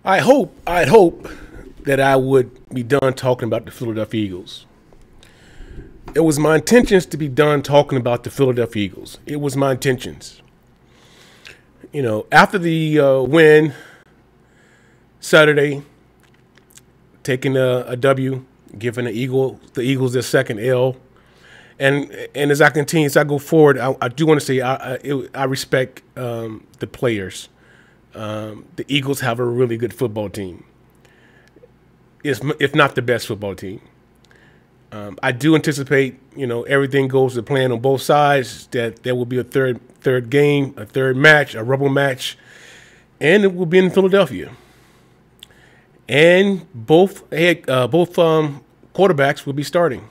I'd hope that I would be done talking about the Philadelphia Eagles. It was my intentions to be done talking about the Philadelphia Eagles. It was my intentions. You know, after the win Saturday, taking a W, giving the Eagles their second L, and as I continue, as I go forward, I do want to say I respect the players. The Eagles have a really good football team, if not the best football team. I do anticipate, everything goes to plan on both sides, that there will be a third game, a third match, a rubber match, and it will be in Philadelphia. And both quarterbacks will be starting,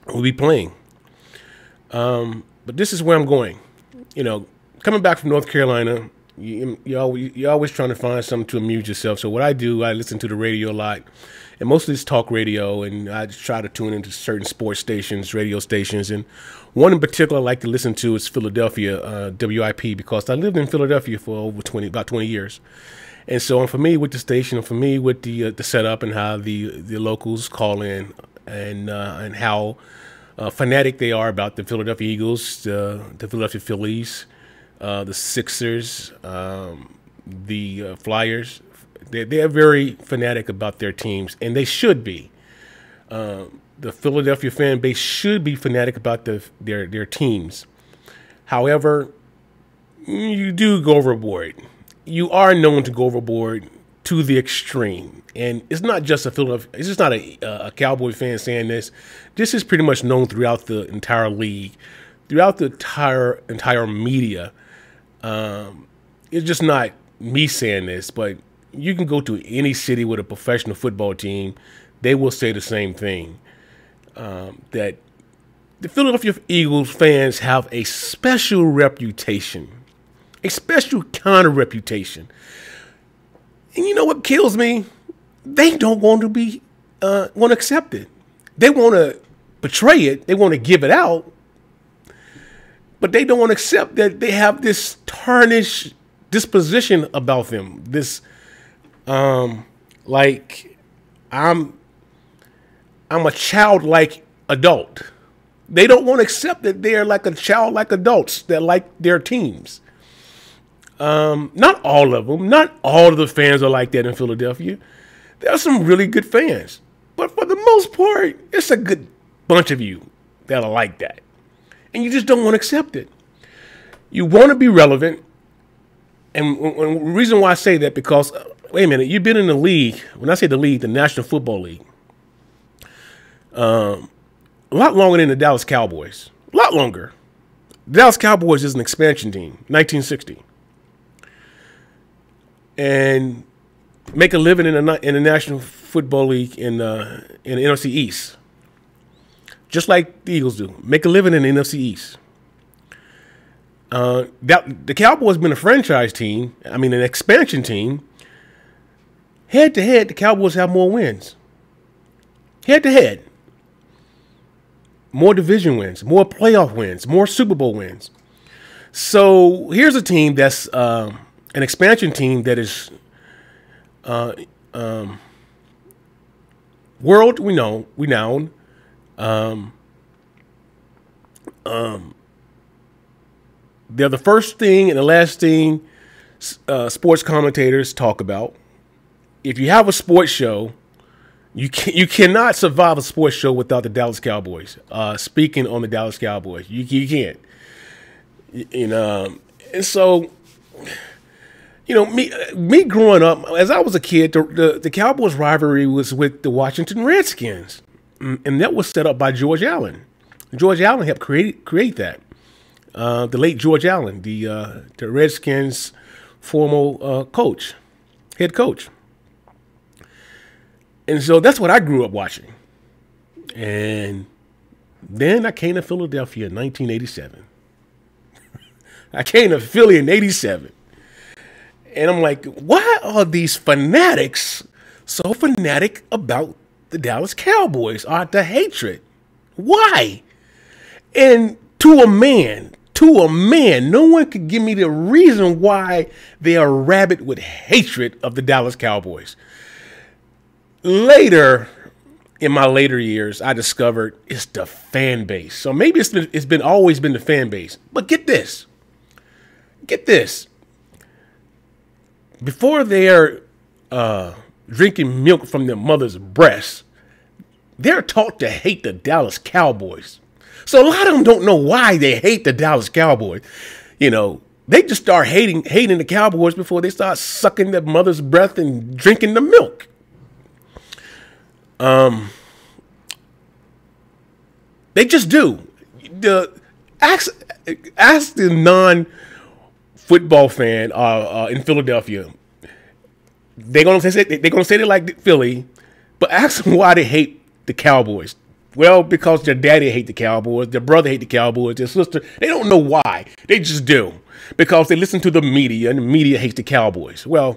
will be playing. But this is where I'm going. Coming back from North Carolina, you're always trying to find something to amuse yourself. So what I do, I listen to the radio a lot, and most of this talk radio, and I try to tune into certain sports stations, radio stations, and one in particular I like to listen to is Philadelphia, WIP, because I lived in Philadelphia for about 20 years. And so I'm familiar with the station, I'm familiar with the setup and how the locals call in, and how fanatic they are about the Philadelphia Eagles, the Philadelphia Phillies, the Sixers, the Flyers. They're very fanatic about their teams, and they should be. The Philadelphia fan base should be fanatic about their teams. However, you do go overboard. You are known to go overboard to the extreme, and it's not just it's just not a Cowboy fan saying this. This is pretty much known throughout the entire league, throughout the entire media. It's just not me saying this, but you can go to any city with a professional football team, they will say the same thing. That the Philadelphia Eagles fans have a special reputation, a special kind of reputation. And you know what kills me? They don't want to accept it. They want to portray it. They want to give it out. But they don't want to accept that they have this tarnished disposition about them. This, like I'm a childlike adult. They don't want to accept that they're like a childlike adults that like their teams. Not all of them. Not all of the fans are like that in Philadelphia. There are some really good fans. But for the most part, it's a good bunch of you that are like that. And you just don't want to accept it. You want to be relevant. And the reason why I say that, because, wait a minute, you've been in the league. When I say the league, the National Football League. A lot longer than the Dallas Cowboys. A lot longer. The Dallas Cowboys is an expansion team, 1960. And make a living in the National Football League in the NFC East. Just like the Eagles do. Make a living in the NFC East. The Cowboys been a franchise team, an expansion team. Head to head, the Cowboys have more wins. Head to head. More division wins, more playoff wins, more Super Bowl wins. So here's a team that's an expansion team that is world renowned. They're the first thing and the last thing sports commentators talk about. If you have a sports show, you cannot survive a sports show without the Dallas Cowboys. Speaking on the Dallas Cowboys, you can't. And so, me growing up, as I was a kid, the Cowboys rivalry was with the Washington Redskins, and that was set up by George Allen. George Allen helped create that. The late George Allen, the Redskins' former head coach. And so that's what I grew up watching. And then I came to Philadelphia in 1987. I came to Philly in 87. And I'm like, why are these fanatics so fanatic about the Dallas Cowboys? The hatred. Why? And to a man, To a man, no one could give me the reason why they are rabid with hatred of the Dallas Cowboys. Later, in my later years, I discovered it's the fan base. So maybe it's been always been the fan base. But get this. Get this. Before they're drinking milk from their mother's breast, they're taught to hate the Dallas Cowboys. So a lot of them don't know why they hate the Dallas Cowboys. You know, they just start hating the Cowboys before they start sucking their mother's breath and drinking the milk. They just do. Ask the non-football fan in Philadelphia. They're gonna say they like Philly, but ask them why they hate the Cowboys. Well, because their daddy hate the Cowboys, their brother hate the Cowboys, their sister. They don't know why. They just do. Because they listen to the media, and the media hates the Cowboys. Well,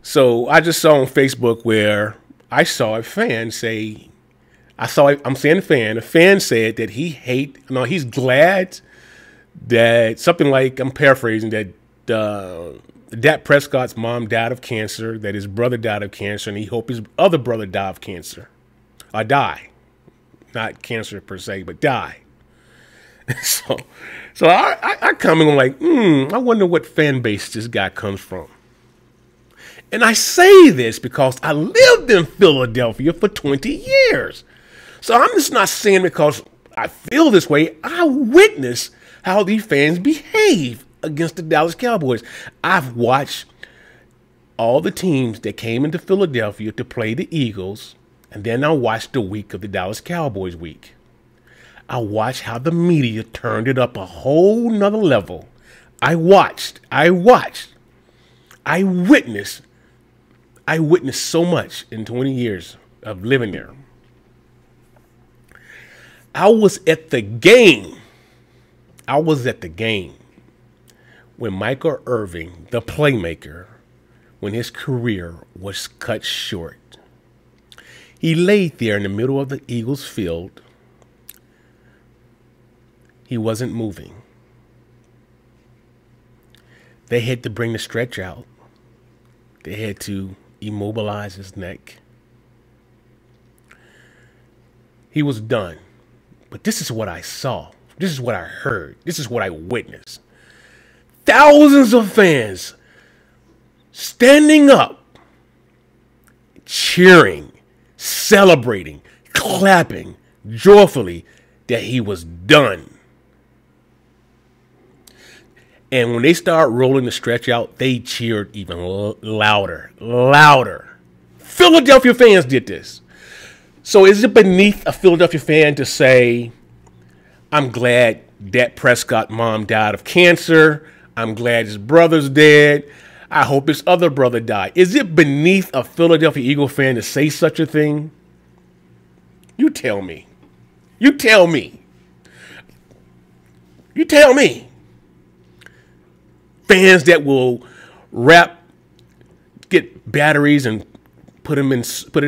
so I just saw on Facebook where I saw a fan say, a fan said that he's glad that something like, I'm paraphrasing, that Dak Prescott's mom died of cancer, that his brother died of cancer, and he hoped his other brother died of cancer. Or die. Not cancer per se, but die. So I comment on like, I wonder what fan base this guy comes from. And I say this because I lived in Philadelphia for 20 years. So I'm just not saying because I feel this way. I witness how these fans behave against the Dallas Cowboys. I've watched all the teams that came into Philadelphia to play the Eagles. And then I watched the week of the Dallas Cowboys week. I watched how the media turned it up a whole nother level. I witnessed so much in 20 years of living there. I was at the game when Michael Irvin, the playmaker, when his career was cut short. He laid there in the middle of the Eagles field. He wasn't moving. They had to bring the stretch out. They had to immobilize his neck. He was done. But this is what I saw. This is what I heard. This is what I witnessed. Thousands of fans standing up, cheering, celebrating, clapping joyfully that he was done. And when they started rolling the stretch out, they cheered even louder. Philadelphia fans did this. So is it beneath a Philadelphia fan to say, I'm glad Dak Prescott's mom died of cancer. I'm glad his brother's dead. I hope his other brother died. Is it beneath a Philadelphia Eagle fan to say such a thing? You tell me. You tell me. You tell me. Fans that will get batteries and put it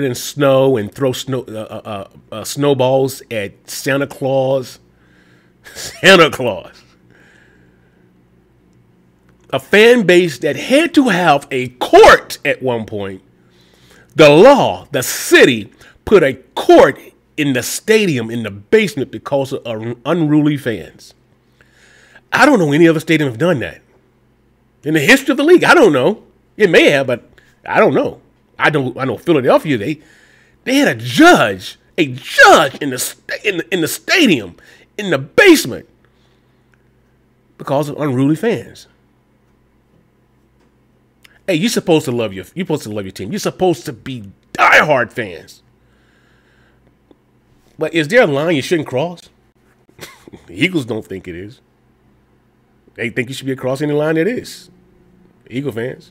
in snow and throw snowballs at Santa Claus. Santa Claus. A fan base that had to have a court at one point. The city put a court in the stadium, in the basement, because of unruly fans. I don't know any other stadium have done that. In the history of the league, I don't know. It may have, but I don't know. I know Philadelphia, they had a judge in the stadium, in the basement, because of unruly fans. Hey, you're supposed to love your team. You're supposed to be diehard fans. But is there a line you shouldn't cross? The Eagles don't think it is. They think you should be across any line that is. Eagle fans.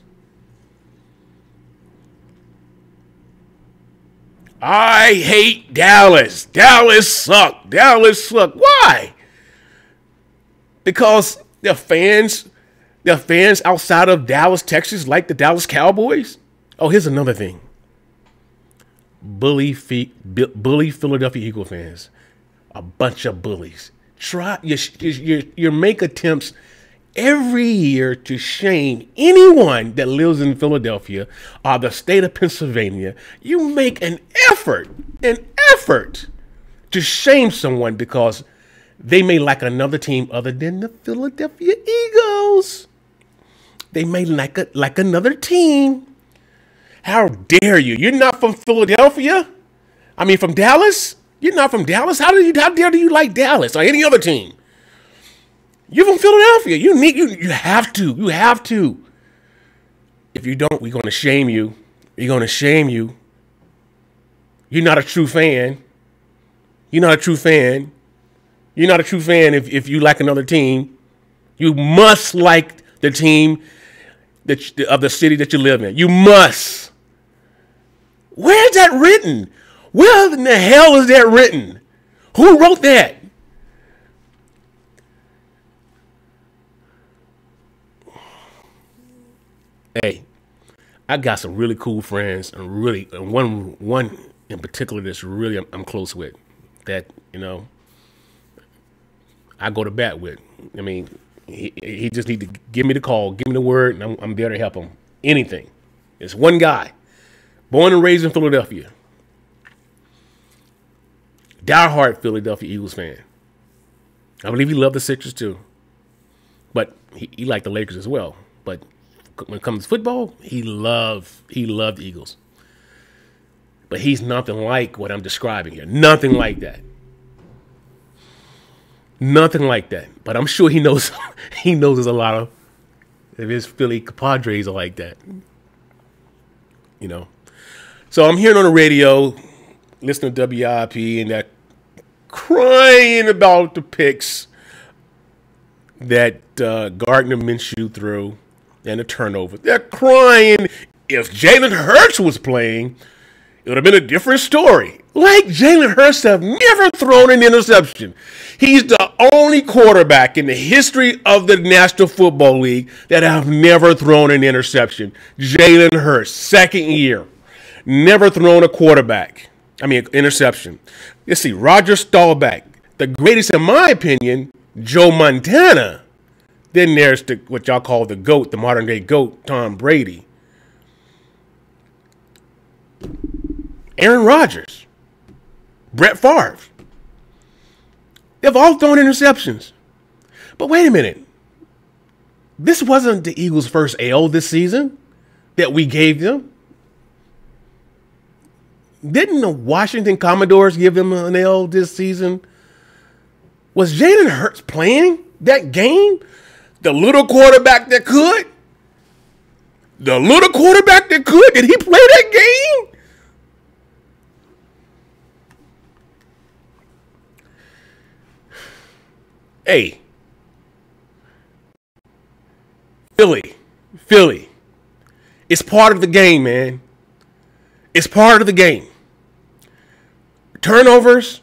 I hate Dallas. Dallas suck. Dallas suck. Why? Because the fans outside of Dallas, Texas, like the Dallas Cowboys. Oh, here's another thing. Bully Philadelphia Eagle fans. A bunch of bullies. you make attempts every year to shame anyone that lives in Philadelphia or the state of Pennsylvania. You make an effort to shame someone because they may like another team other than the Philadelphia Eagles. They may like another team. How dare you? You're not from Philadelphia? I mean, from Dallas? You're not from Dallas? How dare you like Dallas or any other team? You're from Philadelphia. You have to. You have to. If you don't, we're going to shame you. We're going to shame you. You're not a true fan. You're not a true fan. You're not a true fan if you like another team. You must like the team of the city that you live in. You must. Where's that written? Where in the hell is that written? Who wrote that? Hey, I got some really cool friends, and one in particular that's really I'm close with. That I go to bat with. I mean, he just need to give me the call, give me the word, and I'm there to help him. Anything. It's one guy, born and raised in Philadelphia, diehard Philadelphia Eagles fan. I believe he loved the Sixers too, but he liked the Lakers as well. But when it comes to football, he loved the Eagles. But he's nothing like what I'm describing here. Nothing like that. Nothing like that. But I'm sure he knows there's a lot of his Philly compadres are like that. So I'm hearing on the radio, listening to WIP, and they're crying about the picks that Gardner Minshew threw and the turnover. They're crying. If Jalen Hurts was playing, it would have been a different story. Like Jalen Hurts have never thrown an interception. He's the only quarterback in the history of the National Football League that have never thrown an interception. Jalen Hurts, second year, never thrown interception. Let's see, Roger Staubach, the greatest in my opinion, Joe Montana. Then there's what y'all call the GOAT, the modern day GOAT, Tom Brady. Aaron Rodgers, Brett Favre. They've all thrown interceptions. But wait a minute. This wasn't the Eagles' first L this season that we gave them. Didn't the Washington Commodores give them an L this season? Was Jalen Hurts playing that game? The little quarterback that could? The little quarterback that could? Did he play that game? Hey, Philly, it's part of the game, man. It's part of the game. Turnovers.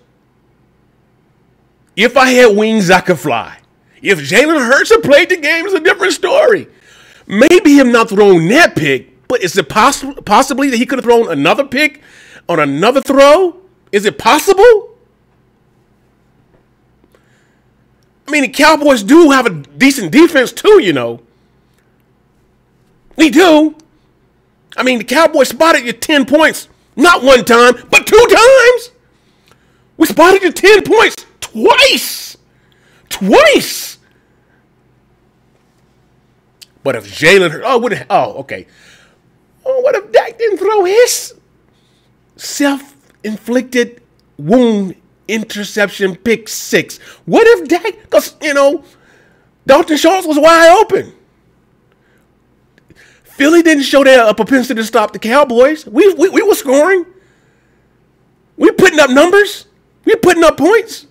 If I had wings, I could fly. If Jalen Hurts had played the game, it's a different story. Maybe him not throwing that pick, but is it possibly that he could have thrown another pick on another throw? Is it possible? I mean, the Cowboys do have a decent defense too, We do. I mean, the Cowboys spotted you 10 points, not one time, but 2 times. We spotted you 10 points twice. Twice. But if Jalen Hurts, okay. What if Dak didn't throw his self-inflicted wound interception pick 6? What if Dak, because, Dalton Schultz was wide open. Philly didn't show their propensity to stop the Cowboys. We were scoring. We were putting up numbers. We were putting up points.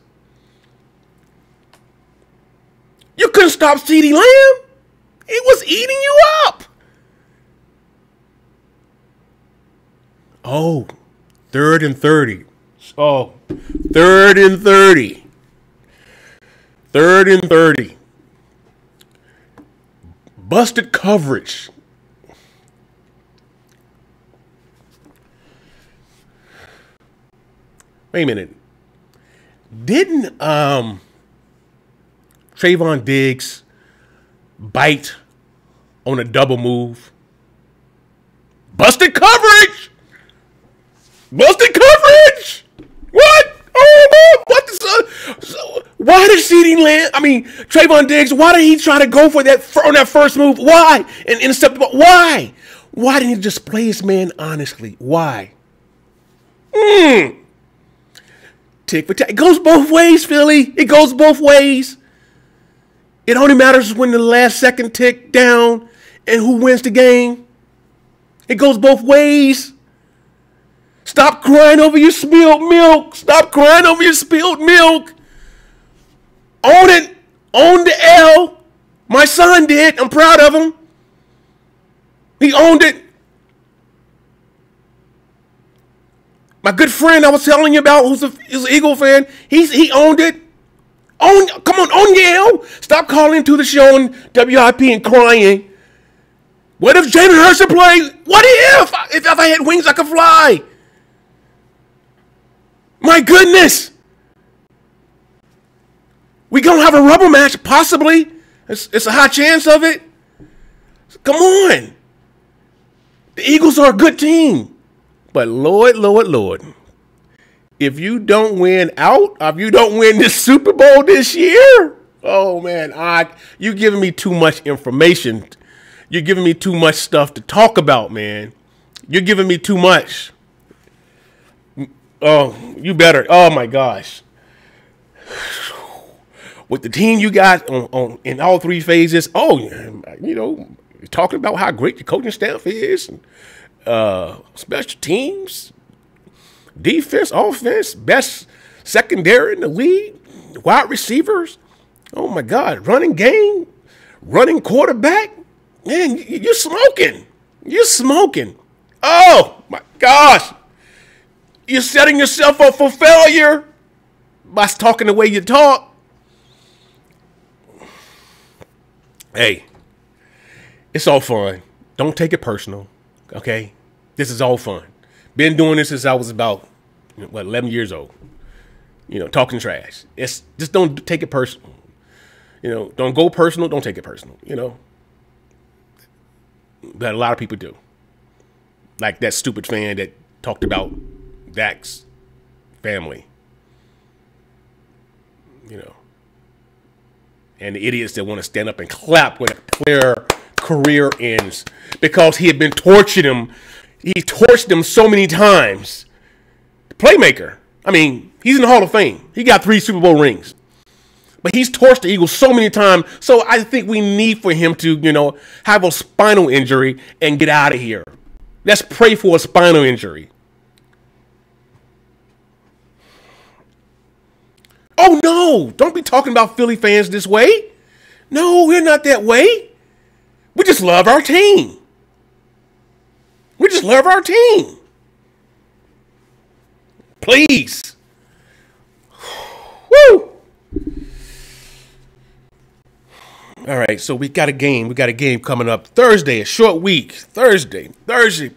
You couldn't stop CeeDee Lamb. It was eating you up. Oh, 3rd and 30. Oh, 3rd and 30. 3rd and 30. Busted coverage. Wait a minute. Didn't Trayvon Diggs bite on a double move. Busted coverage. Busted coverage. What? Oh, man. What the why did CeeDee Lamb? I mean, Trayvon Diggs. Why did he try to go for that on that first move? Why? And intercept the ball. Why? Why didn't he just play his man honestly? Why? Tick for tack. It goes both ways, Philly. It goes both ways. It only matters when the last second tick down and who wins the game. It goes both ways. Stop crying over your spilled milk. Stop crying over your spilled milk. Own it. Own the L. My son did. I'm proud of him. He owned it. My good friend I was telling you about, who's an Eagle fan, he owned it. Come on, own your L. Stop calling to the show on WIP and crying. What if Jalen Hurts play? What if I had wings I could fly? My goodness. We gonna have a rubber match, possibly. It's a high chance of it. Come on. The Eagles are a good team. But Lord, if you don't win out, if you don't win this Super Bowl this year, oh man, you're giving me too much information. You're giving me too much stuff to talk about, man. You're giving me too much. Oh, you better. Oh my gosh. With the team you got on in all three phases, talking about how great the coaching staff is. Special teams, defense, offense, best secondary in the league, wide receivers. Oh my God, running game, running quarterback. Man, you're smoking. You're smoking. Oh my gosh. You're setting yourself up for failure by talking the way you talk. Hey, it's all fun. Don't take it personal. Okay, this is all fun. Been doing this since I was about 11 years old. Talking trash. Just don't take it personal. Don't go personal. Don't take it personal. But a lot of people do. Like that stupid fan that talked about Dak's family. And the idiots that want to stand up and clap when a player career ends because he had been torturing him. He torched them so many times. Playmaker. I mean, he's in the Hall of Fame. He got 3 Super Bowl rings. But he's torched the Eagles so many times. So I think we need for him to, have a spinal injury and get out of here. Let's pray for a spinal injury. Oh, no. Don't be talking about Philly fans this way. No, we're not that way. We just love our team. We just love our team. Please. Woo. All right, so we got a game. We got a game coming up Thursday, a short week. Thursday,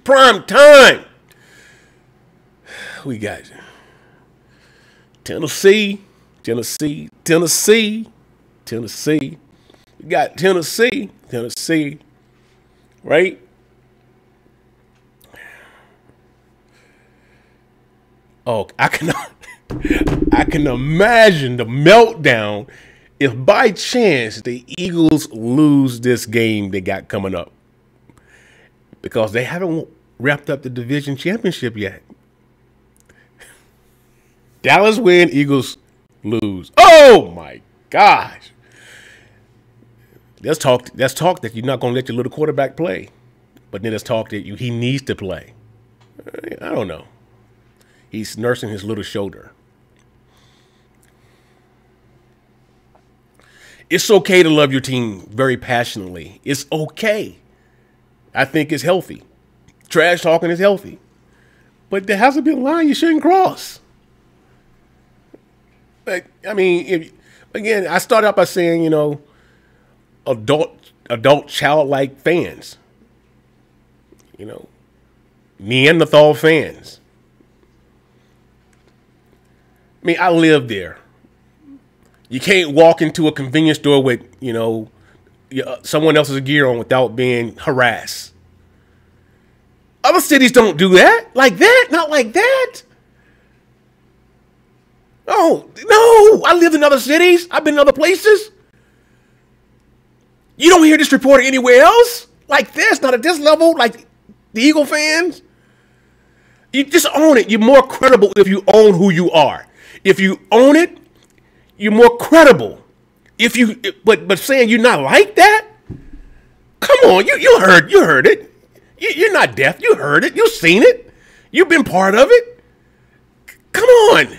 prime time. We got Tennessee. We got Tennessee, right? Oh, I can imagine the meltdown if by chance the Eagles lose this game they got coming up, because they haven't wrapped up the division championship yet. Dallas win, Eagles lose. Oh my gosh. Let's talk that you're not going to let your little quarterback play. But then let's talk that he needs to play. I don't know. He's nursing his little shoulder. It's okay to love your team very passionately. It's okay. I think it's healthy. Trash talking is healthy. But there has to be a line you shouldn't cross. I mean, again, I started out by saying, adult childlike fans. Neanderthal fans. I mean, I lived there. You can't walk into a convenience store with, someone else's gear on without being harassed. Other cities don't do that. Like that? Not like that. Oh, no. I lived in other cities. I've been in other places. You don't hear this reported anywhere else. Like this, not at this level, like the Eagle fans. You just own it. You're more credible if you own who you are. If you own it, you're more credible. But saying you're not like that? Come on, you heard it. You're not deaf. You heard it. You've seen it. You've been part of it. Come on.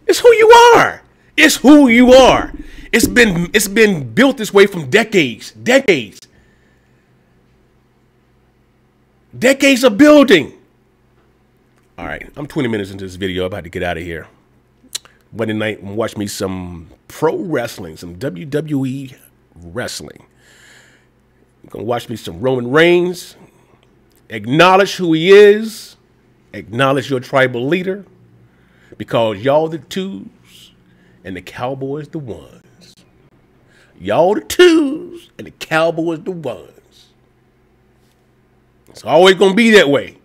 It's who you are. It's who you are. It's been built this way from decades of building. All right, I'm 20 minutes into this video. I'm about to get out of here. Monday night and watch me some pro wrestling, some WWE wrestling. You're gonna watch me some Roman Reigns. Acknowledge who he is. Acknowledge your tribal leader. Because y'all the twos and the Cowboys the ones. Y'all the twos and the Cowboys the ones. It's always going to be that way.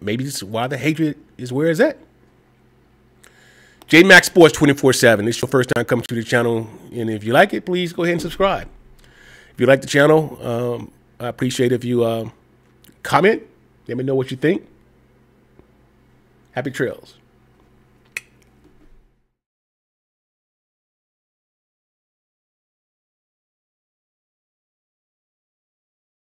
Maybe this is why the hatred is where it's at. JMax Sports 24/7. This is your first time coming to the channel. And if you like it, please go ahead and subscribe. If you like the channel, I appreciate if you comment. Let me know what you think. Happy trails.